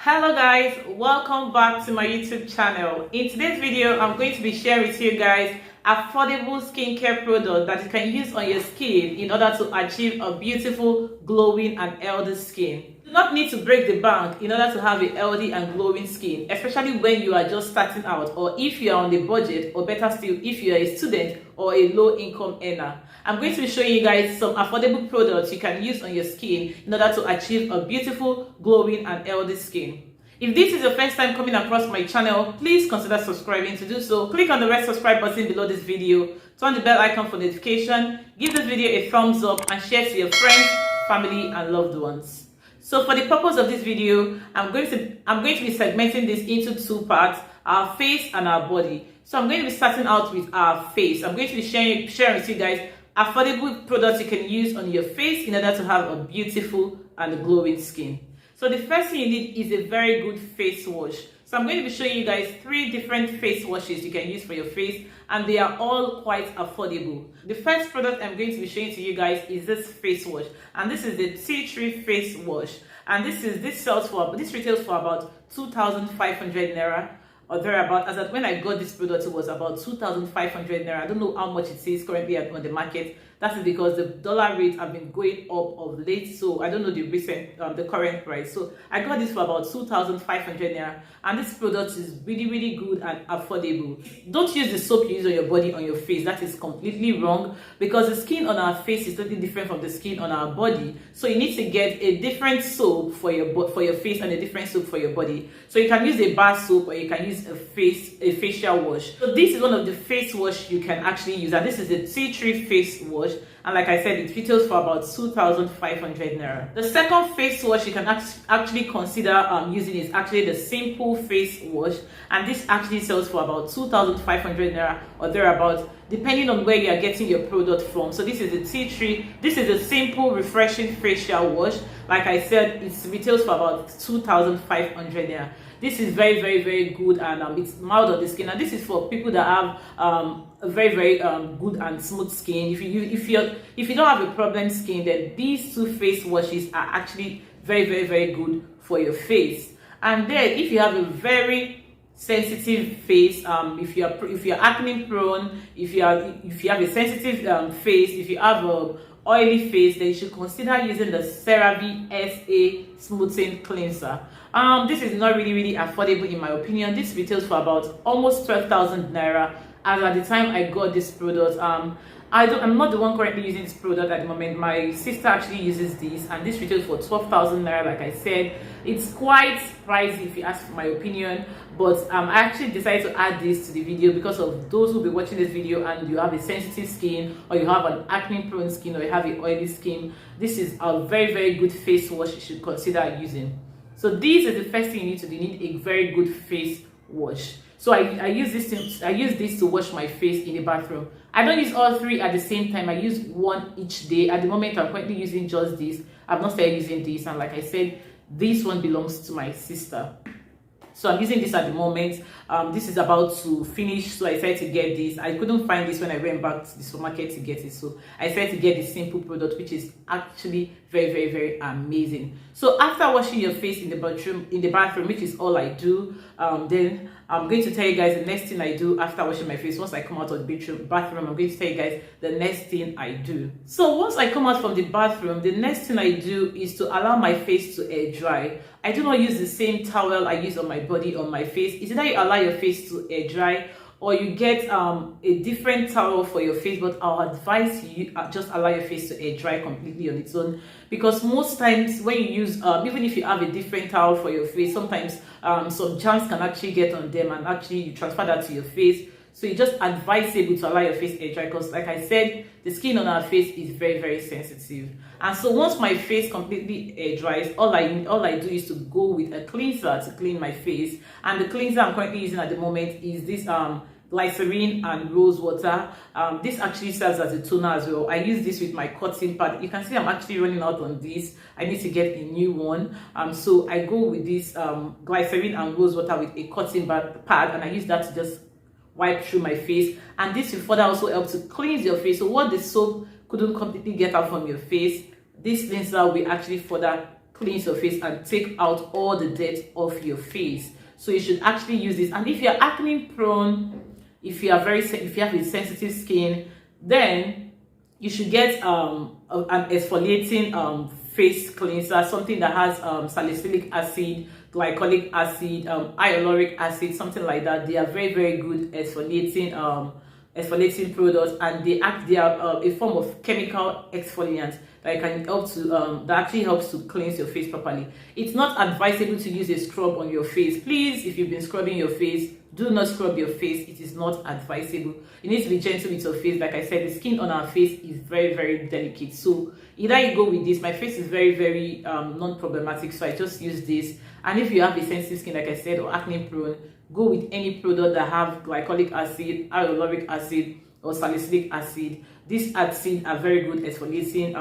Hello guys, welcome back to my YouTube channel. In today's video, I'm going to be sharing with you guys affordable skincare products that you can use on your skin in order to achieve a beautiful, glowing and healthy skin. You do not need to break the bank in order to have a healthy and glowing skin, especially when you are just starting out, or if you are on a budget, or better still, if you are a student or a low income earner. I'm going to be showing you guys some affordable products you can use on your skin in order to achieve a beautiful, glowing and healthy skin. If this is your first time coming across my channel, please consider subscribing. To do so, click on the red subscribe button below this video, turn the bell icon for notification, give this video a thumbs up and share to your friends, family and loved ones. So for the purpose of this video, I'm going to be segmenting this into two parts, our face and our body. So I'm going to be starting out with our face. I'm going to be sharing with you guys affordable products you can use on your face in order to have a beautiful and glowing skin. So the first thing you need is a very good face wash. So I'm going to be showing you guys 3 different face washes you can use for your face, and they are all quite affordable. The first product I'm going to be showing to you guys is this face wash, and this is the tea tree face wash, and this retails for about 2,500 naira or thereabout. As at when I got this product, it was about 2,500 naira. I don't know how much it is currently on the market. That is because the dollar rates have been going up of late, so I don't know the current price. So I got this for about 2,500 naira, and this product is really good and affordable. Don't use the soap you use on your body on your face. That is completely wrong, because the skin on our face is totally different from the skin on our body. So you need to get a different soap for your face and a different soap for your body. So you can use a bar soap or you can use a facial wash. So this is one of the face wash you can actually use, and this is the tea tree face wash. And like I said, it retails for about 2,500 naira. The second face wash you can actually consider using is actually the simple face wash, and this actually sells for about 2,500 naira or thereabout, depending on where you are getting your product from. So this is the tea tree. This is a simple, refreshing facial wash. Like I said, it retails for about 2,500 naira. This is very good, and it's mild on the skin, and this is for people that have a very good and smooth skin. If you don't have a problem skin, then these 2 face washes are actually very good for your face. And then if you have a very sensitive face, if you're acne prone, if you have a sensitive face, if you have a oily face, then you should consider using the Serum SA smoothing cleanser. This is not really affordable in my opinion. This retails for about almost 12,000 naira. As at the time I got this product, I'm not the one currently using this product at the moment. My sister actually uses this, and this retails for 12,000 naira. Like I said, it's quite pricey if you ask for my opinion, but I actually decided to add this to the video because of those who will be watching this video and you have a sensitive skin, or you have an acne prone skin, or you have an oily skin. This is a very good face wash you should consider using. So this is the first thing you need to do. You need a very good face wash. So I use this to wash my face in the bathroom. I don't use all 3 at the same time. I use one each day. At the moment, I'm currently using just this. I've not started using this, and like I said, this one belongs to my sister. So I'm using this at the moment. This is about to finish, so I decided to get this. I couldn't find this when I went back to the supermarket to get it, so I decided to get this simple product, which is actually very amazing. So after washing your face in the bathroom, which is all I do, then I'm going to tell you guys the next thing I do after washing my face. Once I come out of the bathroom, I'm going to tell you guys the next thing I do. So once I come out from the bathroom, the next thing I do is to allow my face to air dry. I do not use the same towel I use on my body on my face. It's either you allow your face to air dry, or you get a different towel for your face, but I'll advise you just allow your face to air dry completely on its own, because most times when you use even if you have a different towel for your face, sometimes some germs can actually get on them, and actually you transfer that to your face. So it's just advisable to allow your face air dry, because like I said, the skin on our face is very sensitive. And so once my face completely air dries, all I do is to go with a cleanser to clean my face. And the cleanser I'm currently using at the moment is this glycerin and rose water. This actually serves as a toner as well. I use this with my cotton pad. You can see I'm actually running out on this. I need to get a new one. So I go with this glycerin and rose water with a cotton pad, and I use that to just wipe through my face, and this will further also help to cleanse your face. So what the soap couldn't completely get out from your face, this cleanser will actually further cleanse your face and take out all the dirt off your face. So you should actually use this. And if you're acne prone, if you have a sensitive skin, then you should get an exfoliating face cleanser, something that has salicylic acid, glycolic acid, hyaluronic acid, something like that. They are very, very good exfoliating products, and they are a form of chemical exfoliant that can help to that actually helps to cleanse your face properly. It's not advisable to use a scrub on your face. Please, if you've been scrubbing your face, do not scrub your face. It is not advisable. You need to be gentle with your face. Like I said, the skin on our face is very, very delicate. So either you go with this. My face is very, very non-problematic, so I just use this. And if you have a sensitive skin, like I said, or acne prone, go with any product that have glycolic acid, hyaluronic acid, or salicylic acid. These acids are very good exfoliating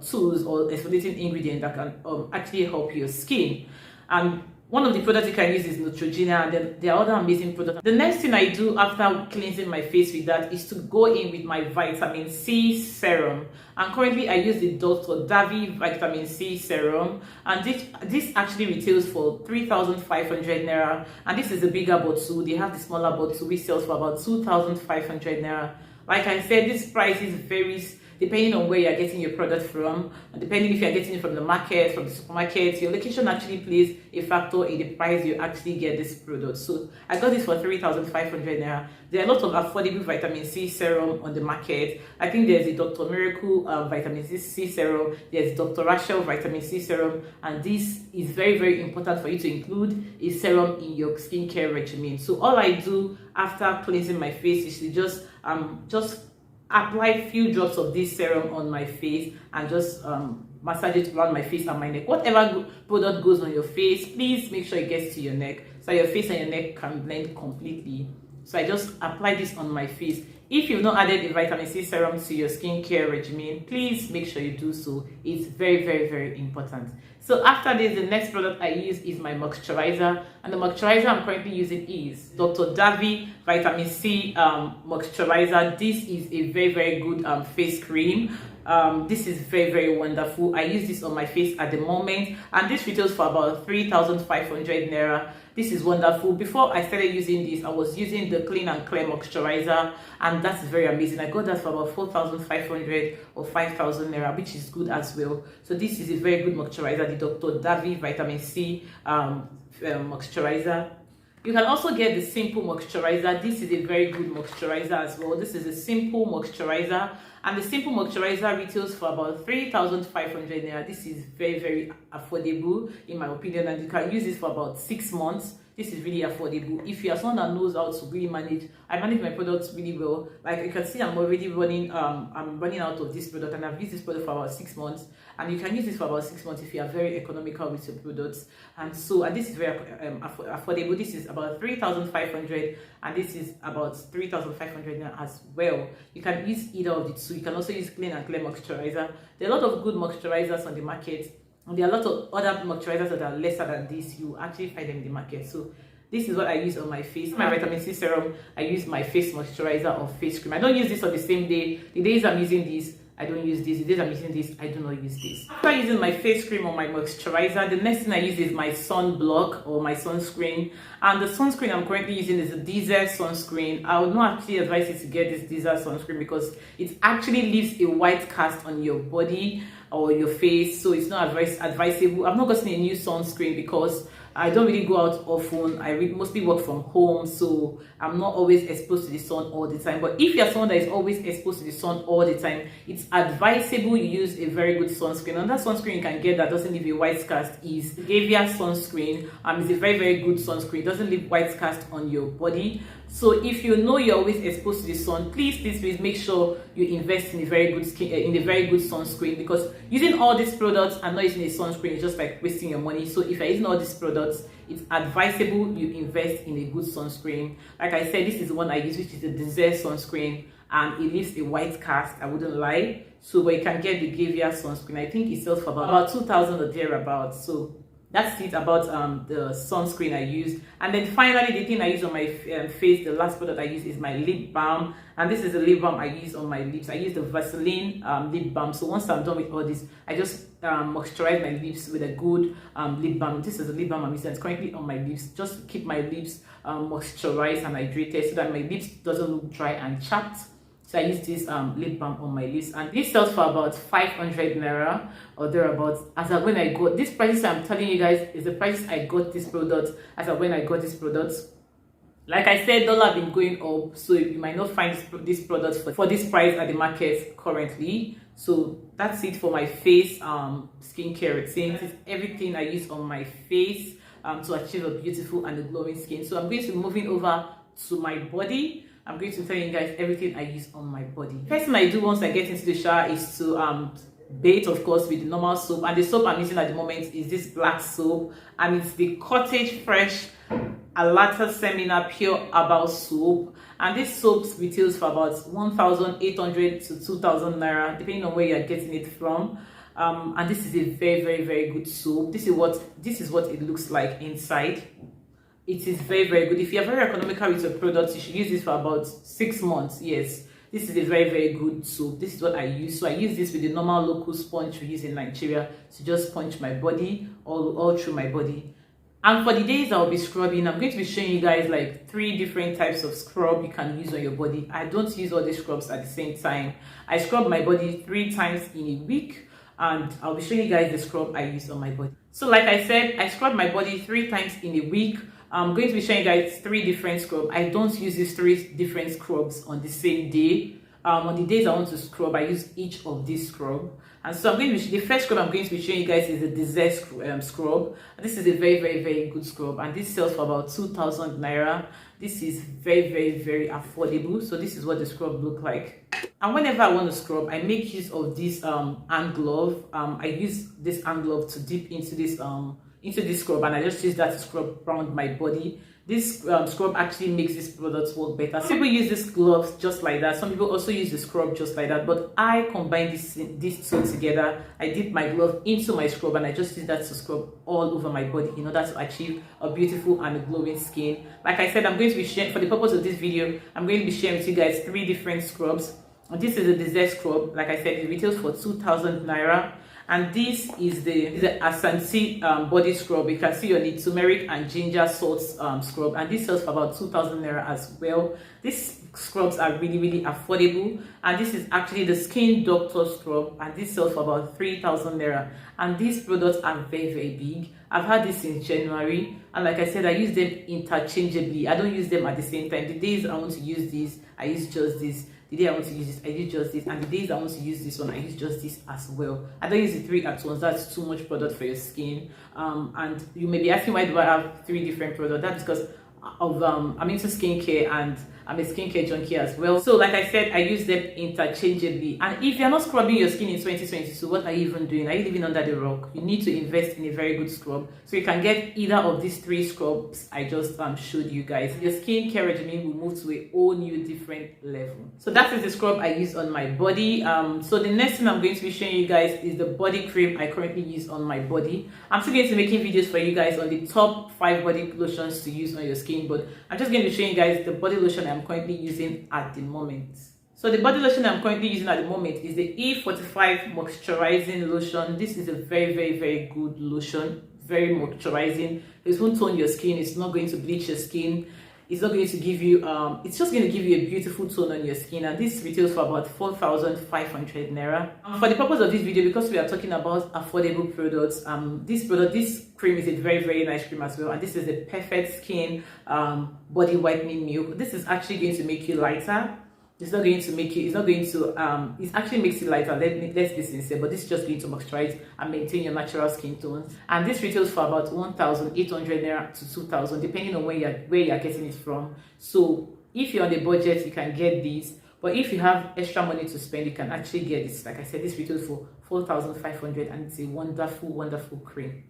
tools or exfoliating ingredients that can actually help your skin. And one of the products you can use is Neutrogena, and then there are other amazing products. The next thing I do after cleansing my face with that is to go in with my vitamin C serum. And currently I use the Dr. Davi vitamin C serum, and this actually retails for 3,500 naira, and this is a bigger bottle. They have the smaller bottle which sells for about 2,500 naira. Like I said, this price is varies depending on where you're getting your product from, and depending if you're getting it from the market, from the supermarket. Your location actually plays a factor in the price you actually get this product. So I got this for 3,500 naira. There are a lot of affordable vitamin C serum on the market. I think there's a Dr. Miracle vitamin C serum, there's Dr. Rachel vitamin C serum, and this is very, very important for you to include a serum in your skincare regimen. So all I do after cleansing my face is to just apply a few drops of this serum on my face and just massage it around my face and my neck. Whatever product goes on your face, please make sure it gets to your neck so your face and your neck can blend completely. So I just apply this on my face. If you've not added a vitamin C serum to your skincare regimen, please make sure you do so. It's very, very, very important. So after this, the next product I use is my moisturizer, and the moisturizer I'm currently using is Dr. Davi vitamin C moisturizer. This is a very, very good face cream. This is very, very wonderful. I use this on my face at the moment, and this retails for about 3,500 naira. This is wonderful. Before I started using this, I was using the Clean and Clear moisturizer, and that's very amazing. I got that for about 4,500 or 5,000 naira, which is good as well. So this is a very good moisturizer, the Dr. Davi vitamin C moisturizer. You can also get the simple moisturizer. This is a very good moisturizer as well. This is a simple moisturizer, and the simple moisturizer retails for about 3,500 naira. This is very, very affordable in my opinion, and you can use this for about 6 months. This is really affordable. If you are someone that knows how to really manage, I manage my products really well. Like you can see, I'm already running I'm running out of this product, and I've used this product for about 6 months. And you can use this for about 6 months if you are very economical with your products. And this is very affordable. This is about 3,500, and this is about 3,500 as well. You can use either of the two. You can also use Clean and Clear moisturizer. There are a lot of good moisturizers on the market, and there are a lot of other moisturizers that are lesser than this. You actually find them in the market. So this is what I use on my face. My vitamin C serum, I use my face moisturizer or face cream. I don't use this on the same day. The days I'm using this, I don't use this. The days I'm using this, I do not use this. After using my face cream or my moisturizer, the next thing I use is my sunblock or my sunscreen. And the sunscreen I'm currently using is a diesel sunscreen. I would not actually advise you to get this diesel sunscreen because it actually leaves a white cast on your body or your face, so it's not advisable. I've not gotten a new sunscreen because I don't really go out often. I mostly work from home, so I'm not always exposed to the sun all the time. But if you're someone that is always exposed to the sun all the time, it's advisable you use a very good sunscreen. And that sunscreen you can get that doesn't leave a white cast is Gavia sunscreen. It's a very, very good sunscreen. It doesn't leave white cast on your body. So if you know you're always exposed to the sun, please make sure you invest in a very good sunscreen, because using all these products and not using a sunscreen is just like wasting your money. So if you're using all these products, it's advisable you invest in a good sunscreen. Like I said, this is the one I use, which is the diesel sunscreen, and it leaves a white cast, I wouldn't lie. So but you can get the Gavia sunscreen. I think it sells for about 2,000 or thereabouts. So That's it about the sunscreen I use. And then finally, the thing I use on my face, the last product I use is my lip balm. And this is the lip balm I use on my lips. I use the Vaseline lip balm. So once I'm done with all this, I just moisturize my lips with a good lip balm. This is the lip balm I'm using. It's currently on my lips, just to keep my lips moisturized and hydrated, so that my lips doesn't look dry and chapped. So I use this lip balm on my lips, and this sells for about 500 naira or thereabouts. As of when I got this prices, I'm telling you guys, is the price I got this product. As of when I got this product, like I said, dollar been going up, so you might not find this product for this price at the market currently. So that's it for my face skincare routine. This is everything I use on my face to achieve a beautiful and a glowing skin. So I'm going to be moving over to my body. I'm going to tell you guys everything I use on my body. First thing I do once I get into the shower is to bathe, of course, with the normal soap. And the soap I'm using at the moment is this black soap, and it's the Cottage Fresh Alata Seminar Pure Herbal Soap. And this soap retails for about 1,800 to 2,000 naira, depending on where you're getting it from. And this is a very good soap. This is what it looks like inside. It is very good. If you're very economical with your products, you should use this for about 6 months. Yes, this is a very good soap. This is what I use. So I use this with the normal local sponge we use in Nigeria to just sponge my body all through my body. And for the days I'll be scrubbing, I'm going to be showing you guys like 3 different types of scrub you can use on your body. I don't use all these scrubs at the same time. I scrub my body 3 times in a week, and I'll be showing you guys the scrub I use on my body. So like I said, I scrub my body 3 times in a week. I'm going to be showing you guys 3 different scrubs. I don't use these 3 different scrubs on the same day. On the days I want to scrub, I use each of these scrub. And so I'm going to be, the first scrub I'm going to be showing you guys is the Desert scrub. This is a very good scrub, and this sells for about 2,000 naira. This is very affordable. So this is what the scrub look like. And whenever I want to scrub, I make use of this hand glove. I use this hand glove to dip into this scrub, and I just use that to scrub around my body. This scrub actually makes this product work better. Some people use this gloves just like that. Some people also use the scrub just like that. But I combine these two together. I dip my glove into my scrub, and I just use that to scrub all over my body in order to achieve a beautiful and a glowing skin. Like I said, I'm going to be sharing, for the purpose of this video, I'm going to be sharing with you guys 3 different scrubs. And this is a Desert scrub. Like I said, it retails for 2,000 naira. And this is the Ashanti body scrub. You can see on it turmeric and ginger salt scrub, and this sells for about 2,000 naira as well. These scrubs are really affordable, and this is actually the Skin Doctor scrub, and this sells for about 3,000 naira. And these products are very big. I've had this since January, and like I said, I use them interchangeably. I don't use them at the same time. The days I want to use this, I use just this. The day I want to use this, I use just this, and the days I want to use this one, I use just this as well. I don't use the 3 at once. That's too much product for your skin. And you may be asking, why do I have 3 different products? That's because of I'm into skincare, and I'm a skincare junkie as well. So like I said, I use them interchangeably. And if you're not scrubbing your skin in 2022, what are you even doing? Are you living under the rock? You need to invest in a very good scrub. So you can get either of these 3 scrubs I just showed you guys. Your skincare regimen will move to a whole new different level. So that is the scrub I use on my body. So the next thing I'm going to be showing you guys is the body cream I currently use on my body. I'm still going to be making videos for you guys on the top 5 body lotions to use on your skin, but I'm just going to be showing you guys the body lotion I'm currently using at the moment. So the body lotion I'm currently using at the moment is the E45 moisturizing lotion. This is a very good lotion, very moisturizing. It won't tone your skin. It's not going to bleach your skin. It's not going to give you it's just going to give you a beautiful tone on your skin, and this retails for about 4,500 naira. For the purpose of this video, because we are talking about affordable products, this cream is a very nice cream as well, and this is the Perfect Skin body whitening milk. This is actually going to make you lighter. It's not going to make you, it actually makes it lighter. Let's be sincere, but this is just going to moisturize and maintain your natural skin tones. And this retails for about 1,800 naira to 2,000, depending on where you're getting it from. So if you're on the budget, you can get these. But if you have extra money to spend, you can actually get this. Like I said, this retails for 4,500, and it's a wonderful cream.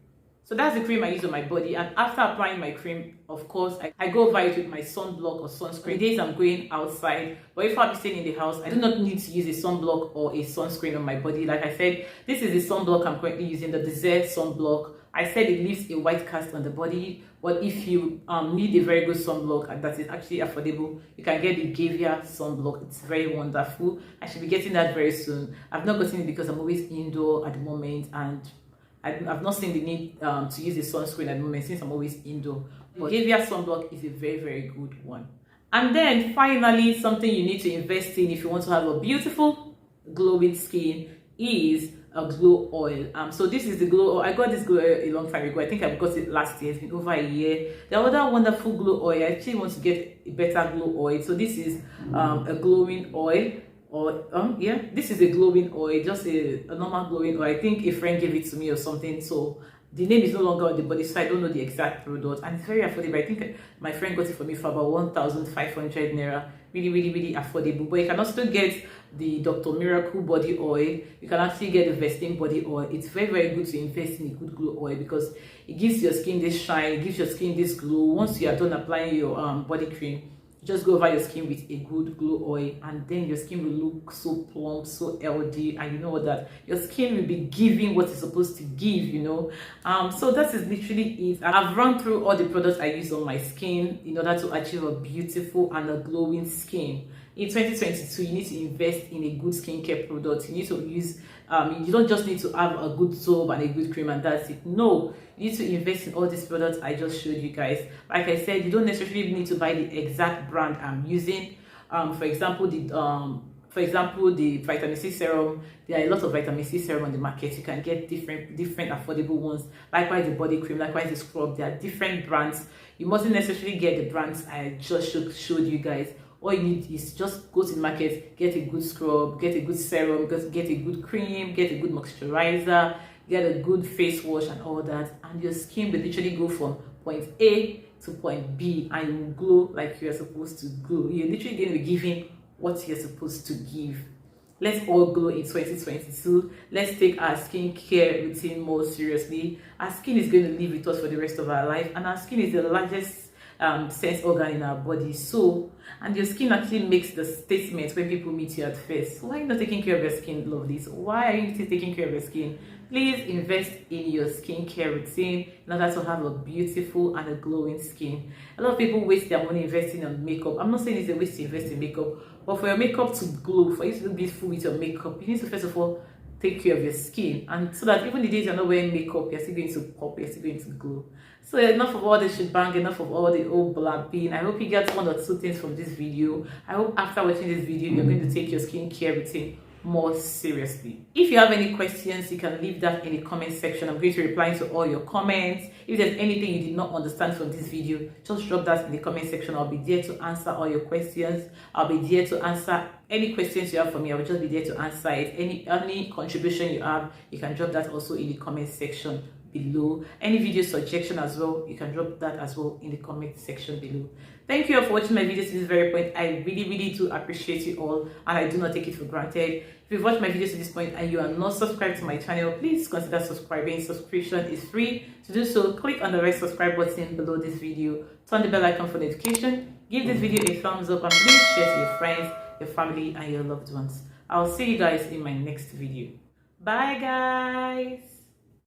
So that's the cream I use on my body, and after applying my cream, of course, I go over it with my sunblock or sunscreen. Days I'm going outside, but if I'm staying in the house, I do not need to use a sunblock or a sunscreen on my body. Like I said, this is the sunblock I'm currently using, the Desert sunblock. I said it leaves a white cast on the body, but if you need a very good sunblock and that is actually affordable, you can get the Gavia sunblock. It's very wonderful. I should be getting that very soon. I've not gotten it because I'm always indoor at the moment, and I've not seen the need to use a sunscreen at the moment since I'm always indoor. But Gavia sunblock is a very, very good one. And then finally, something you need to invest in if you want to have a beautiful glowing skin is a glow oil. So this is the glow oil. I got this glow oil a long time ago. I think I got it last year. It's been over a year. The other wonderful glow oil, I actually want to get a better glow oil. So this is a glowing oil. Or yeah, this is a glowing oil, just a normal glowing oil. I think a friend gave it to me or something, so the name is no longer on the body, so I don't know the exact product, and it's very affordable. I think my friend got it for me for about 1,500 naira. Really, really, really affordable. But you can also get the Dr. Miracle body oil. You can actually get the Vesting body oil. It's very, very good to invest in a good glow oil because it gives your skin this shine, it gives your skin this glow. Once you are done applying your body cream, just go over your skin with a good glow oil, and then your skin will look so plump, so healthy, and you know that your skin will be giving what it's supposed to give, you know. So that is literally it. I've run through all the products I use on my skin in order to achieve a beautiful and a glowing skin. In 2022, you need to invest in a good skincare product. You need to use you don't just need to have a good soap and a good cream and that's it. No, you need to invest in all these products I just showed you guys. Like I said, you don't necessarily need to buy the exact brand I'm using. For example, the vitamin C serum. There are a lot of vitamin C serum on the market. You can get different affordable ones. Likewise, the body cream, likewise the scrub. There are different brands. You mustn't necessarily get the brands I just showed you guys. All you need is just go to the market, get a good scrub, get a good serum, get a good cream, get a good moisturizer, get a good face wash and all that, and your skin will literally go from point A to point B and you will glow like you're supposed to glow. You're literally going to be giving what you're supposed to give. Let's all glow in 2022. Let's take our skincare routine more seriously. Our skin is going to live with us for the rest of our life, and our skin is the largest sense organ in our body. So, and your skin actually makes the statement when people meet you at first. So why are you not taking care of your skin, lovelies? Why are you still taking care of your skin? Please invest in your skincare routine in order to have a beautiful and a glowing skin. A lot of people waste their money investing on makeup. I'm not saying it's a waste to invest in makeup, but for your makeup to glow, for you to look beautiful with your makeup, you need to first of all take care of your skin, and so that even the days you're not wearing makeup, you're still going to pop, you're still going to glow. So enough of all this shebang, enough of all the old blabbing. I hope you get one or two things from this video. I hope after watching this video, you're going to take your skincare routine more seriously. If you have any questions, you can leave that in the comment section. I'm going to reply to all your comments. If there's anything you did not understand from this video, just drop that in the comment section. I'll be there to answer all your questions. I'll be there to answer any questions you have for me. I will just be there to answer it. Any contribution you have, you can drop that also in the comment section below. Any video suggestion as well, you can drop that as well in the comment section below. Thank you all for watching my videos to this very point. I really, really do appreciate you all, and I do not take it for granted. If you've watched my videos to this point and you are not subscribed to my channel, please consider subscribing. Subscription is free. To do so, click on the red subscribe button below this video, turn the bell icon for notification, give this video a thumbs up, and please share to your friends, your family, and your loved ones. I'll see you guys in my next video. Bye guys.